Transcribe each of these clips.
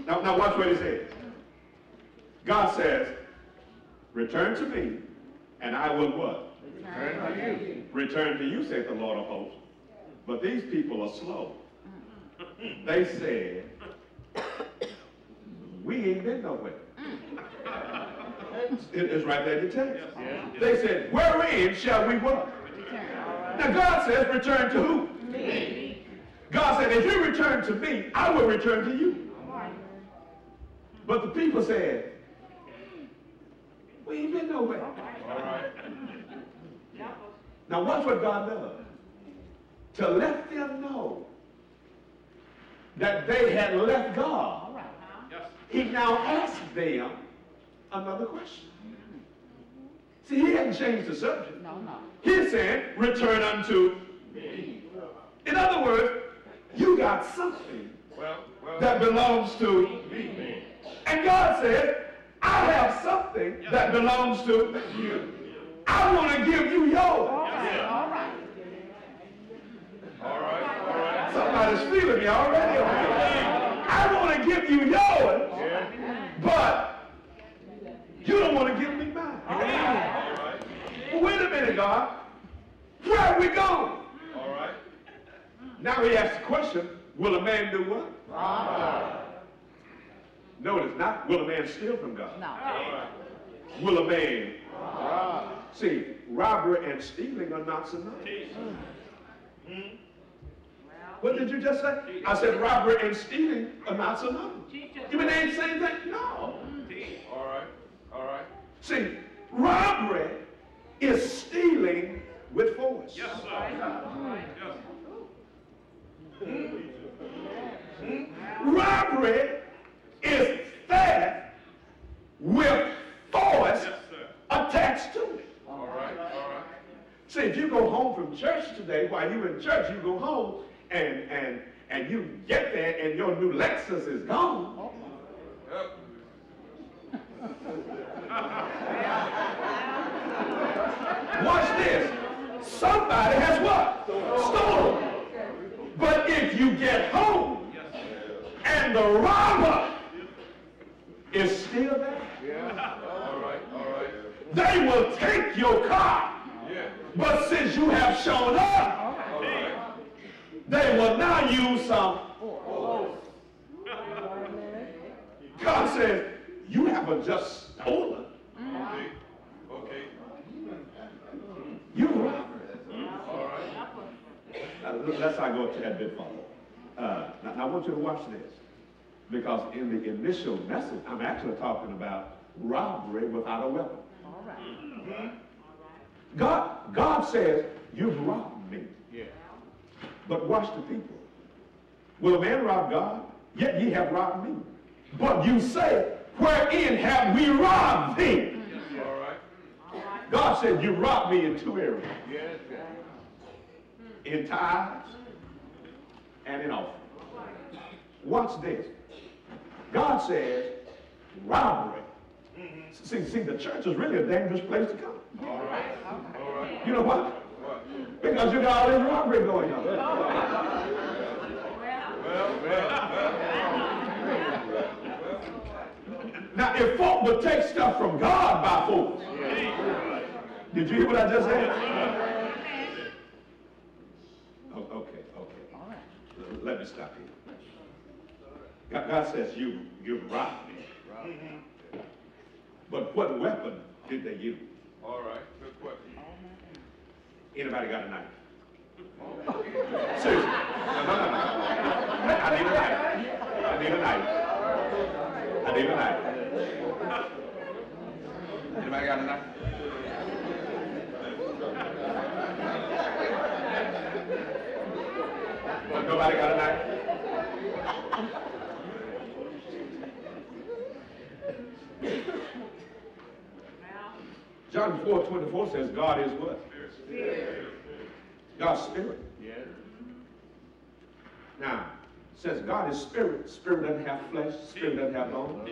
Now watch what he says. God says, return to me, and I will what? Return to you. Return to you, saith the Lord of hosts. But these people are slow. They said, we ain't been nowhere. It's right there in the text. They said, wherein shall we what? Now God says, return to who? Me. God said, if you return to me, I will return to you. But the people said, we ain't been nowhere. All right. Now watch what God does. To let them know that they had left God, he now asks them another question. See, he hadn't changed the subject. No. He said, return unto me. In other words, you got something that belongs to me. And God said, I have something that belongs to you. I want to give you yours. All right. Somebody's feeling me already. I want to give you yours, but you don't want to give me mine. Well, wait a minute, God. Where are we going? Now he asks the question, will a man do what? Notice, not will a man steal from God. No. Will a man see, robbery and stealing are not synonymous. What did you just say? I said robbery and stealing are not synonymous. You mean they ain't the same thing? No. All right. See, robbery is stealing with force. Yes, sir. Robbery is theft with force attached to it. All right. See, if you go home from church today, while you're in church, you go home and you get there and your new Lexus is gone. Watch this. Somebody has what? Stolen. But if you get home and the robber is still there, they will take your car. But since you have shown up, they will now use some force. God says, you haven't just stolen. You robbed. Let's not go that bit further. Now I want you to watch this. Because in the initial message, I'm actually talking about robbery without a weapon. All right. God says, you've robbed me. But watch the people. Will a man rob God? Yet ye have robbed me. But you say, wherein have we robbed thee? God said, you robbed me in two areas. In tithes and in offering. Watch this. God says, robbery. See, the church is really a dangerous place to come. All right. You know what? Because you got all this robbery going on. Now, if folk would take stuff from God by force, did you hear what I just said? Okay. Let me stop here. God says, you've robbed me. But what weapon did they use? All right. Good question. Anybody got a knife? Seriously. No. I need a knife. Anybody got a knife? Nobody got a knife? John 4:24 says God is what? Spirit. God's spirit. Now, since God is spirit, spirit doesn't have flesh, spirit doesn't have bone.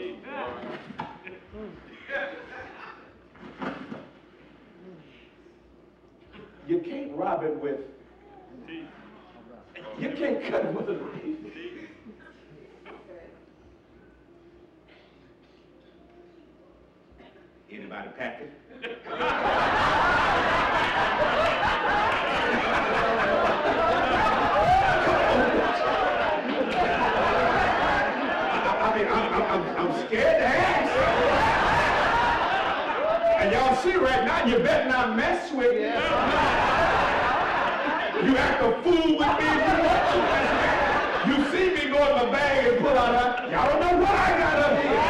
You can't rob it with, you can't cut it with a knife. Anybody packing? I'm scared to ask. And y'all see right now, you better not mess with me. You act a fool with me if you want to. You see me go in my bag and pull out her. Y'all don't know what I got up here.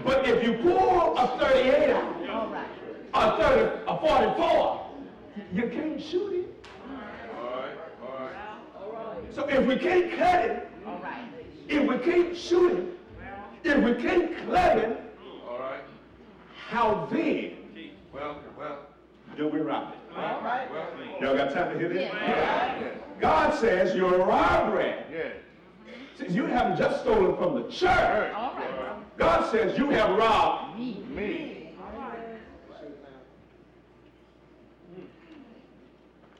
But if you pull a 38 out, a 44, you can't shoot it. So if we can't cut it, if we can't shoot it, if we can't cut it, how then do we rob it? Y'all got time to hear this? God says you're a robbery. See, you haven't just stolen from the church. God says you have robbed me.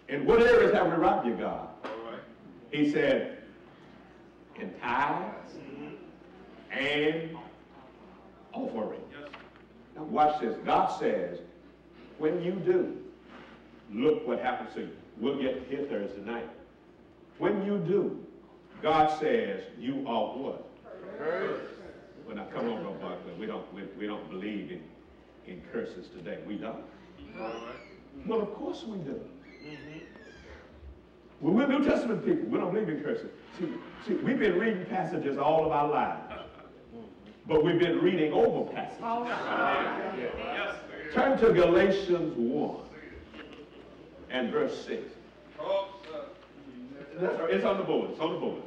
In what areas have we robbed you, God? He said, in tithes and offering. Now watch this. God says, when you do, look what happens to you. We'll get here Thursday night. When you do, God says you are what? Well, now come on, Brother Barkley. We don't believe in curses today. We don't. Well, of course we do. Well, we're New Testament people. We don't believe in curses. See, we've been reading passages all of our lives, but we've been reading over passages. Turn to Galatians 1 and verse 6. It's on the board. It's on the board.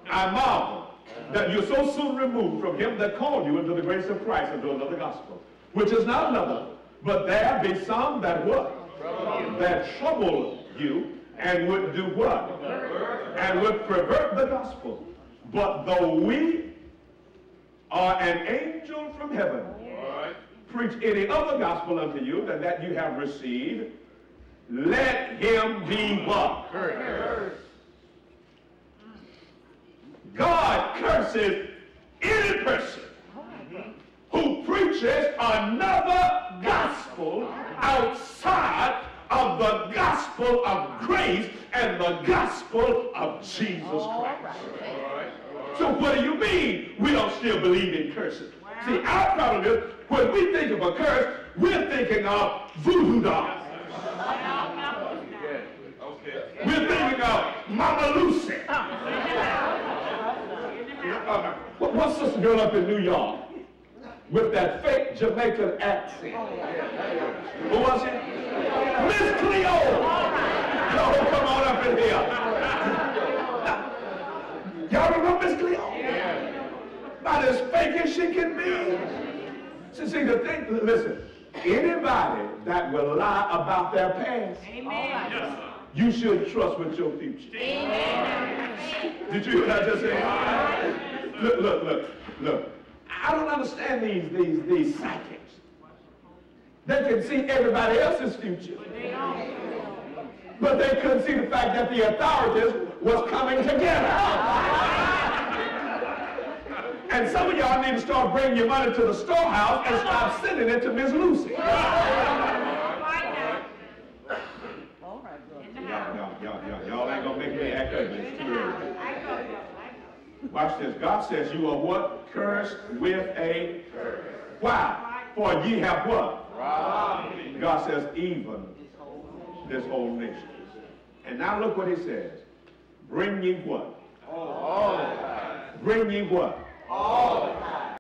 I marvel that you're so soon removed from him that called you into the grace of Christ into another gospel, which is not another, but there be some that what? That trouble you and would do what? And would pervert the gospel. But though we are an angel from heaven, preach any other gospel unto you than that you have received, let him be what? Cursed. God curses any person who preaches another gospel outside of the gospel of grace and the gospel of Jesus Christ. So what do you mean we don't still believe in curses? See, our problem is when we think of a curse, we're thinking of voodoo dolls. We're thinking of Mama Lucy. What's this girl up in New York with that fake Jamaican accent? Who was it? Miss Cleo. Y'all come on up in here. Y'all remember Miss Cleo? About as fake as she can be. See, the thing, listen, anybody that will lie about their past, you should trust with your future. Did you hear what I just said? Look. I don't understand these psychics. They can see everybody else's future, but they couldn't see the fact that the authorities was coming together. And some of y'all need to start bringing your money to the storehouse and stop sending it to Miss Lucy. Y'all ain't gonna make me act ugly. It's too early. Watch this. God says you are what? Cursed with a curse. Why? For ye have what? Robbed. God says even this whole nation. And now look what he says. Bring ye what? All. Bring ye what? All.